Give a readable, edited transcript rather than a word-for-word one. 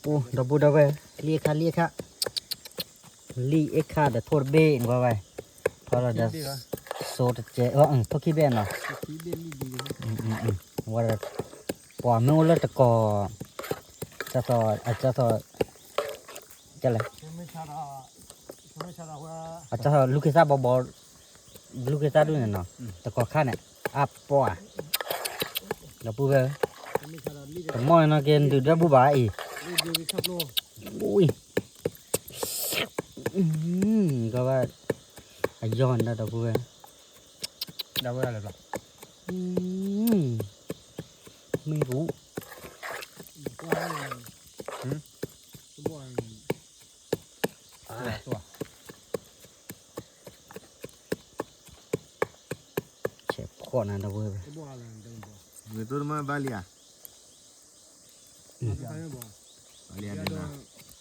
โอ้ดับบูดับเว้ยเรียกค่ะลีเอ็กค่ะเดี๋ยวโทษเบ้งว่าไว้พอเราจะโซดเจพวกขี้เบ้นเนาะว่าปอนู้แล้วตะกอจะต่ออาจจะต่อจะอะไรอาจจะลูกเกซ่าบอลูกเกซ่าด้วยเนาะตะกอข้าเนี่ยอับปอดับบูเว้ยแต่มอยนะเกณฑ์ดูดับบูบ่ายอุ้ยก็ว่าย้อนนะดับบูเว้ยดับเบิ้ลอะไรบ้างไม่รู้ตัวเจ็บคอนะดับบูเว้ย người tôi mà ba lìa